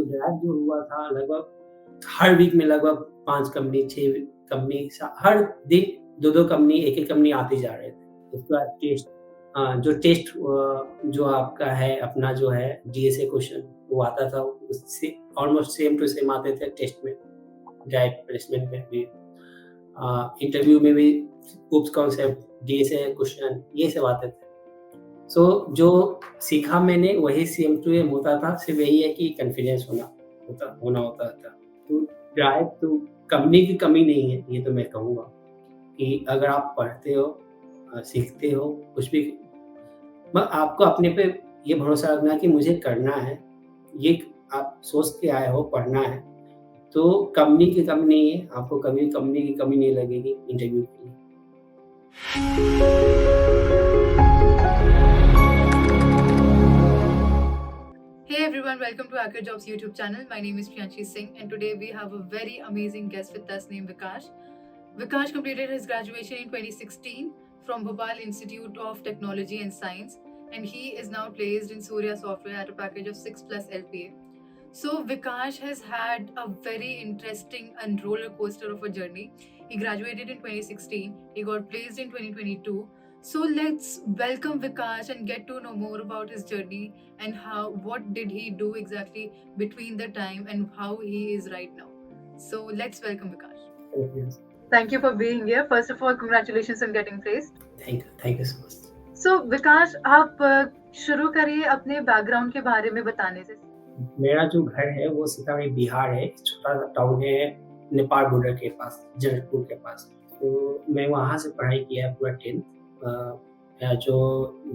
Drive जो हुआ था लगभग हर वीक में लगभग 5 कंपनी, 6 कंपनी हर दिन 2-2 कंपनी, 1-1 कंपनी आते जा रहे थे। उसके बाद टेस्ट जो आपका है अपना जो है डीएसए क्वेश्चन वो आता था, उससे ऑलमोस्ट सेम टू सेम आते थे टेस्ट में, ड्राइव प्लेसमेंट में भी। इंटरव्यू में भी उप्स कॉन्सेप्ट, डीएसए क्वेश्चन ये सब आते थे। सो जो सीखा मैंने वही सेम टू सेम होता था, सिर्फ यही है कि कॉन्फिडेंस होता था। तो ड्राइव तो कंपनी की कमी नहीं है, ये तो मैं कहूँगा कि अगर आप पढ़ते हो, सीखते हो, कुछ भी आपको अपने पे ये भरोसा रखना है कि मुझे करना है, ये आप सोच के आए हो, पढ़ना है, तो कंपनी की कमी नहीं है, आपको कभी कंपनी की कमी नहीं लगेगी इंटरव्यू के लिए। Hey everyone, welcome to Hacker Jobs YouTube channel. My name is Priyanshi Singh and today we have a very amazing guest with us named Vikash. Vikash completed his graduation in 2016 from Bhopal Institute of Technology and Science and he is now placed in Surya Software at a package of 6+ LPA. So Vikash has had a very interesting and roller coaster of a journey. He graduated in 2016, he got placed in 2022. So let's welcome Vikash and get to know more about his journey and what did he do exactly between the time and how he is right now. So let's welcome Vikash. Thank you for being here. First of all, congratulations on getting placed. Thank you so much. So Vikash, आप शुरू करिए अपने background के बारे में बताने से। मेरा जो घर है वो सीतामढ़ी बिहार है, छोटा सा टाउन है नेपाल बॉर्डर के पास, जनकपुर के पास। तो मैं वहाँ से पढ़ाई किया है पूरा 10th। मेरा जो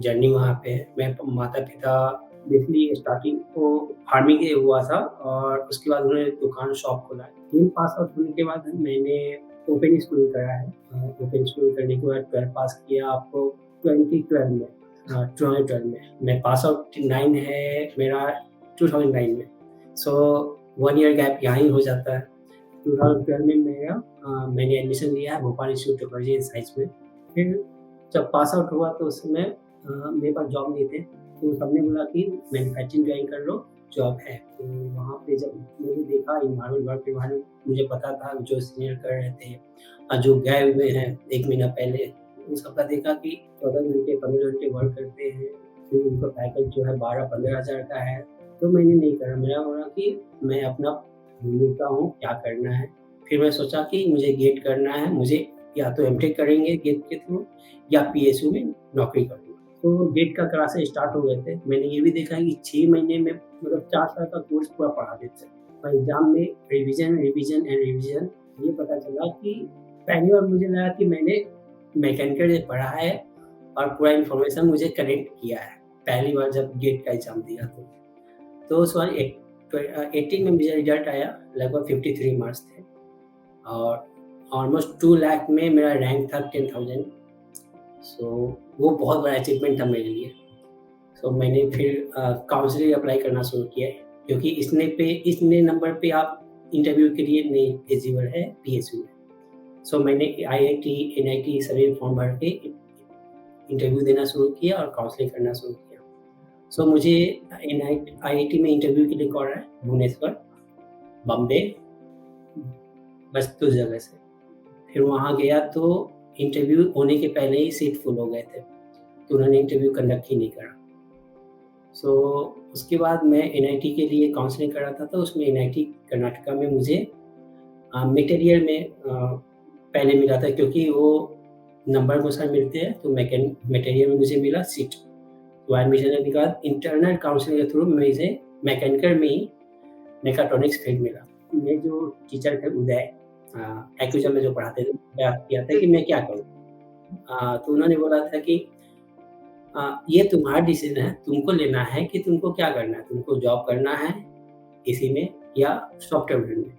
जर्नी वहाँ पे है, मैं माता-पिता बेसिकली स्टार्टिंग तो फार्मिंग से हुआ था और उसके बाद उन्होंने दुकान शॉप खोला। 10th पास आउट होने के बाद मैंने ओपन स्कूल करा है। ओपन स्कूल करने के बाद 12th पास किया आपको 2012 में। मैं पास आउट 9 है मेरा 2009 में। सो 1 ईयर गैप यहाँ ही हो जाता है। 2012 में मैंने एडमिशन लिया है Bhopal institute of technology and science में। फिर जब पास आउट हुआ तो उस समय मेरे पास जॉब नहीं थे, तो सबने बोला कि मैन्युफैक्चरिंग ज्वाइन कर लो, जॉब है। तो वहाँ पे जब मैंने देखा इन्वायरमेंट, वर्क इन्वायरमेंट, मुझे पता था जो सीनियर कर रहे थे और जो गए हुए हैं 1 महीना पहले, उन सबका देखा कि 14 घंटे 15 घंटे वर्क करते हैं, फिर उनका पैकेज जो है 12-15 हज़ार का है। तो मैंने नहीं करा, मेरा बोला कि मैं अपना ढूँढता हूँ क्या करना है। फिर मैं सोचा कि मुझे गेट करना है, मुझे या तो एमटेक करेंगे गेट के थ्रू या पीएसयू में नौकरी करूँगा। तो गेट का क्लासेस स्टार्ट हो गए थे। मैंने ये भी देखा कि 6 महीने में मतलब 4 साल का कोर्स पूरा पढ़ा देते हैं और एग्ज़ाम में रिवीजन ये पता चला कि पहली बार मुझे लगा कि मैंने मैकेनिकल पढ़ा है और पूरा इन्फॉर्मेशन मुझे कनेक्ट किया है, पहली बार जब गेट का एग्ज़ाम दिया तो उस बार 18 में मुझे रिजल्ट आया, लगभग 53 मार्क्स थे और ऑलमोस्ट 2 लाख में मेरा रैंक था 10,000। सो वो बहुत बड़ा अचीवमेंट था मेरे लिए। सो मैंने फिर काउंसलिंग अप्लाई करना शुरू किया क्योंकि इतने नंबर पे आप इंटरव्यू के लिए नहीं एलिजिबल है पीएसयू में। सो मैंने आईआईटी, एनआईटी सभी फॉर्म भर के इंटरव्यू देना शुरू किया और काउंसलिंग करना शुरू किया। सो मुझे आईआईटी में इंटरव्यू के लिए कॉल आया, भुवनेश्वर, बॉम्बे, बस 2 जगह से। फिर वहाँ गया तो इंटरव्यू होने के पहले ही सीट फुल हो गए थे, तो उन्होंने इंटरव्यू कंडक्ट ही नहीं करा। सो उसके बाद मैं एनआईटी के लिए काउंसलिंग कर रहा था, तो उसमें एनआईटी कर्नाटका में मुझे मटेरियल में पहले मिला था क्योंकि वो नंबर अनुसार मिलते हैं, तो मटेरियल में मुझे मिला सीट। तो एडमिशन लेने के बाद इंटरनल काउंसलिंग के थ्रू मुझे मैकेनिकल में ही मेकाट्रॉनिक्स फील्ड मिला। मेरे जो टीचर थे उदय एक्विजन में जो पढ़ाते थे, बात किया था कि मैं क्या करूँ? तो उन्होंने बोला था कि ये तुम्हारा डिसीजन है, तुमको लेना है कि तुमको क्या करना है, तुमको जॉब करना है इसी में या सॉफ्टवेयर फील्ड में।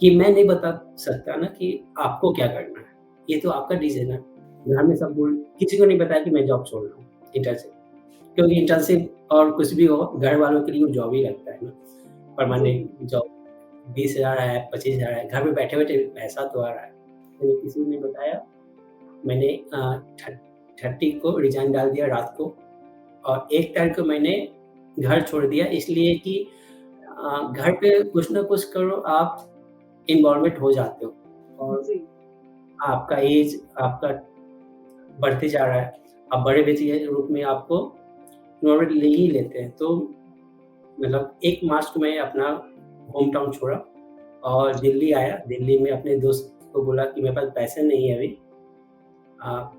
कि मैं नहीं बता सकता ना कि आपको क्या करना है, ये तो आपका डिसीजन है। घर में सब किसी को नहीं बताया कि मैं जॉब छोड़ रहा हूँ इंटर्नशिप, क्योंकि इंटर्नशिप और कुछ भी हो, घर वालों के लिए वो जॉब ही लगता है ना, परमानेंट जॉब। 20,000 है, 25,000 है, घर में बैठे-बैठे पैसा तो आ रहा है। मैंने किसी को नहीं बताया, मैंने 30 को रिज़ाइन डाल दिया रात को और 1 तारीख को मैंने घर छोड़ दिया, इसलिए कि घर पे कुछ ना कुछ करो, आप इन्वॉल्वमेंट हो जाते हो और जी। आपका एज आपका बढ़ते जा रहा है। आप बड़े व्यक्ति के रूप में आपको इन्वॉल्वमेंट ले ही लेते हैं। तो मतलब 1 मार्च को मैं अपना होम टाउन छोड़ा और दिल्ली आया। दिल्ली में अपने दोस्त को बोला कि मेरे पास पैसे नहीं है अभी, आप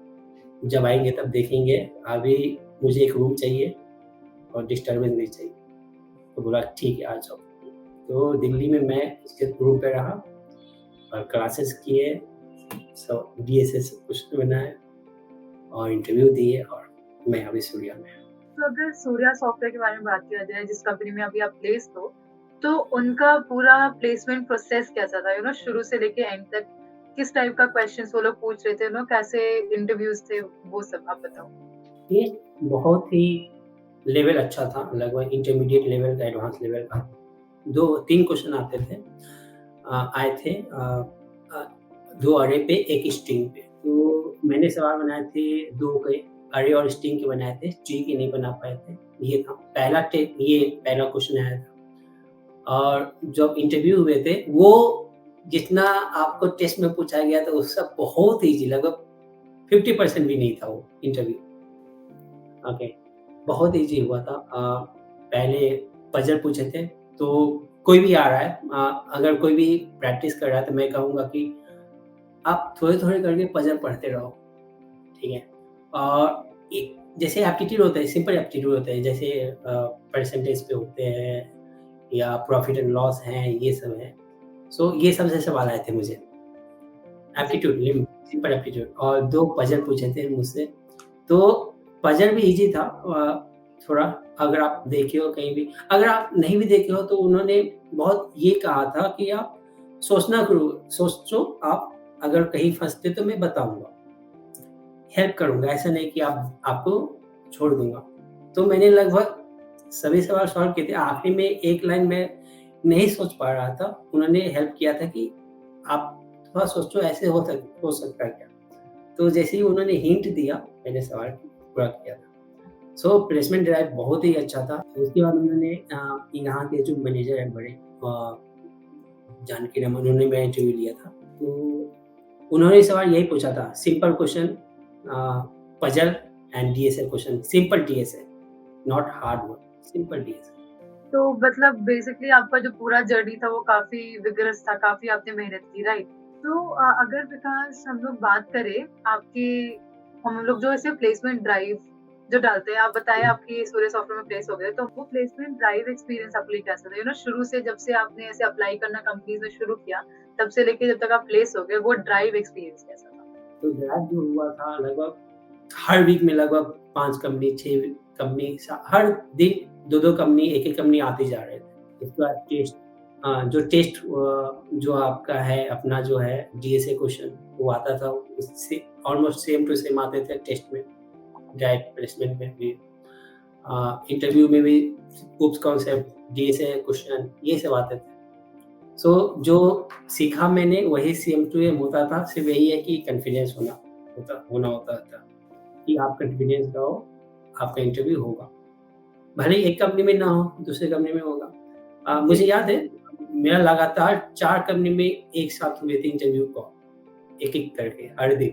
जब आएँगे तब देखेंगे, अभी मुझे एक रूम चाहिए और डिस्टर्बेंस नहीं चाहिए। तो बोला ठीक है, आ जाओ। तो दिल्ली में मैं उसके रूम पे रहा और क्लासेस किए, सब डीएसए सब कुछ बनाया और इंटरव्यू दिए और मैं अभी सूर्या में। तो अगर सूर्या सॉफ्टवेयर के बारे में बात किया जाए, जिस कंपनी में अभी आप प्लेस्ड हो, तो उनका पूरा प्लेसमेंट प्रोसेस कैसा था? शुरू से लेके एंड तक किस टाइप का क्वेश्चंस वो लोग पूछ रहे थे? कैसे इंटरव्यूज़ थे? वो सब आप बताओ। ये बहुत ही लेवल अच्छा था, लगभग इंटरमीडिएट लेवल का, एडवांस लेवल का। 2-3 क्वेश्चन आते थे, आए थे, 2 अरे पे, 1 स्ट्रिंग पे। तो मैंने सवाल बनाए थे 2 के, अरे और स्ट्रिंग के बनाए थे, ट्री के नहीं बना पाए थे। ये था पहला क्वेश्चन आया था और जब इंटरव्यू हुए थे, वो जितना आपको टेस्ट में पूछा गया था, उससे बहुत ईज़ी, लगभग 50% भी नहीं था वो इंटरव्यू। ओके, बहुत ईज़ी हुआ था। पहले पज़ल पूछे थे, तो कोई भी आ रहा है, अगर कोई भी प्रैक्टिस कर रहा है, तो मैं कहूँगा कि आप थोड़े-थोड़े करके पज़ल पढ़ते रहो, ठीक है? और एक जैसे एप्टीट्यूड होता है, सिंपल एप्टीट्यूड होता है, जैसे परसेंटेज पे होते हैं या प्रॉफिट एंड लॉस हैं, ये सब है। सो ये सब से सवाल आए थे मुझे। जी। एप्टीट्यूड सिंपल एप्टीट्यूड और 2 पज़ल पूछे थे मुझसे। तो पज़ल भी ईज़ी था, थोड़ा, अगर आप देखे हो कहीं भी, अगर आप नहीं भी देखे हो तो उन्होंने बहुत ये कहा था कि आप सोचो, आप अगर कहीं फँसते तो मैं बताऊँगा, हेल्प करूँगा, ऐसा नहीं कि आपको छोड़ दूँगा। तो मैंने लगभग सभी सवाल सॉल्व किए थे, आखिरी में एक लाइन मैं नहीं सोच पा रहा था, उन्होंने हेल्प किया था कि आप थोड़ा सोचो, ऐसे हो सकता है क्या? तो जैसे ही उन्होंने हिंट दिया, मैंने सवाल पूरा किया था। सो प्लेसमेंट ड्राइव बहुत ही अच्छा था। उसके बाद उन्होंने यहाँ के जो मैनेजर हैं बड़े, जानकी रमन, उन्होंने मेरा इंटरव्यू लिया था। तो उन्होंने सवाल यही पूछा था, simple question, puzzle and DSA question, simple DSA, not hard one, simple DSA. तो बेसिकली आपका जो पूरा जर्नी था वो काफ़ी विगरस था, काफ़ी आपने मेहनत की, राइट? तो अगर विकास हम लोग बात करें आपकी, हम लोग जो ऐसे प्लेसमेंट ड्राइव जो डालते हैं, आप बताएँ आपकी सूर्य सॉफ्टवेयर में प्लेस हो गए, तो वो प्लेसमेंट ड्राइव एक्सपीरियंस आपके लिए कैसा था? शुरू से जब से आपने ऐसे अप्लाई करना कंपनीज़ में शुरू किया, तब से लेके जब तक आप प्लेस हो गए, वो ड्राइव एक्सपीरियंस कैसा था? तो ड्राइव जो हुआ था, लगभग हर वीक में लगभग 5 कंपनी, 6 कंपनी, हर दिन 2-2 कंपनी, 1-1 कंपनी आते जा रहे थे। उसके बाद टेस्ट, जो टेस्ट, जो आपका है, अपना जो है डीएसए क्वेश्चन, वो आता था, उससे ऑलमोस्ट सेम टू सेम आते थे टेस्ट में, डायरेक्ट प्लेसमेंट में भी। इंटरव्यू में भी उप्स कॉन्सेप्ट, डीएसए क्वेश्चन, ये सब आते थे। सो जो सीखा मैंने वही सेम टू सेम होता था, सिर्फ यही है कि कॉन्फिडेंस होता था कि आप कॉन्फिडेंस रहो, आपका इंटरव्यू होगा। भले ही एक कंपनी में ना हो, दूसरे कंपनी में होगा। जी। मुझे याद है, मेरा लगातार 4 कंपनी में एक साथ हुए थे इंटरव्यू कॉल, एक-एक करके हर दिन।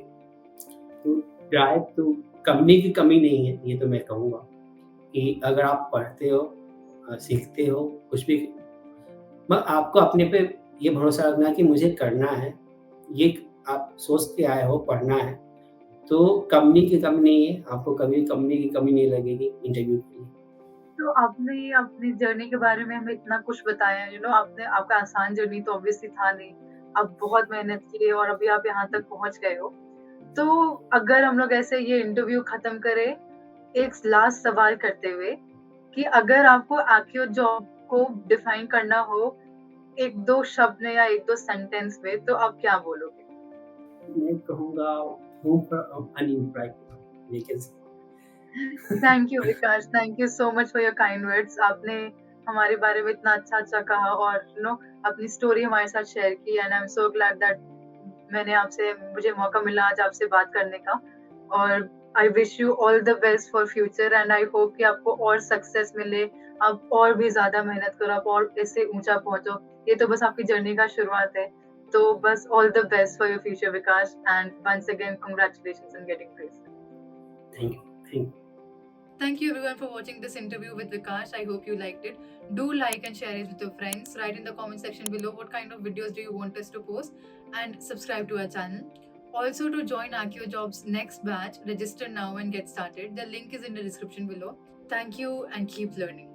तो ड्राइव तो कंपनी की कमी नहीं है, ये तो मैं कहूँगा कि अगर आप पढ़ते हो, सीखते हो, कुछ भी, आपको अपने पे ये भरोसा रखना है कि मुझे करना है, ये आप सोच के आए हो, पढ़ना है, तो कंपनी की कमी नहीं है, आपको कभी कंपनी की कमी नहीं लगेगी इंटरव्यू के लिए। तो आपने अपनी जर्नी के बारे में हमें इतना कुछ बताया, आपने, आपका आसान जर्नी तो ऑब्वियसली था नहीं। आप बहुत मेहनत की और अभी आप यहाँ तक पहुँच गए हो। तो अगर हम लोग ऐसे ये इंटरव्यू खत्म करें, एक लास्ट सवाल करते हुए, कि अगर आपको एक्यूरेट जॉब को डिफाइन करना हो 1-2 शब्द में या 1-2 सेंटेंस में, तो आप क्या बोलोगे? मैं कहूँगा home for unemployed vacancy. Thank you Vikas, thank you so much for your kind words. आपने हमारे बारे में इतना अच्छा-अच्छा कहा और अपनी स्टोरी हमारे साथ शेयर की, and I am so glad that मुझे मौका मिला आज आपसे बात करने का। और I wish you all the best for future and I hope कि आपको और सक्सेस मिले, आप और भी ज्यादा मेहनत करो, आप और इससे ऊंचा पहुंचो। ये तो बस आपकी जर्नी का शुरुआत है, तो बस all the best for your future Vikas and once again congratulations in getting place. Thank you, thank you. Thank you everyone for watching this interview with Vikash. I hope you liked it. Do like and share it with your friends. Write in the comment section below what kind of videos do you want us to post, and subscribe to our channel. Also, to join ArchaeoJobs next batch, register now and get started. The link is in the description below. Thank you and keep learning.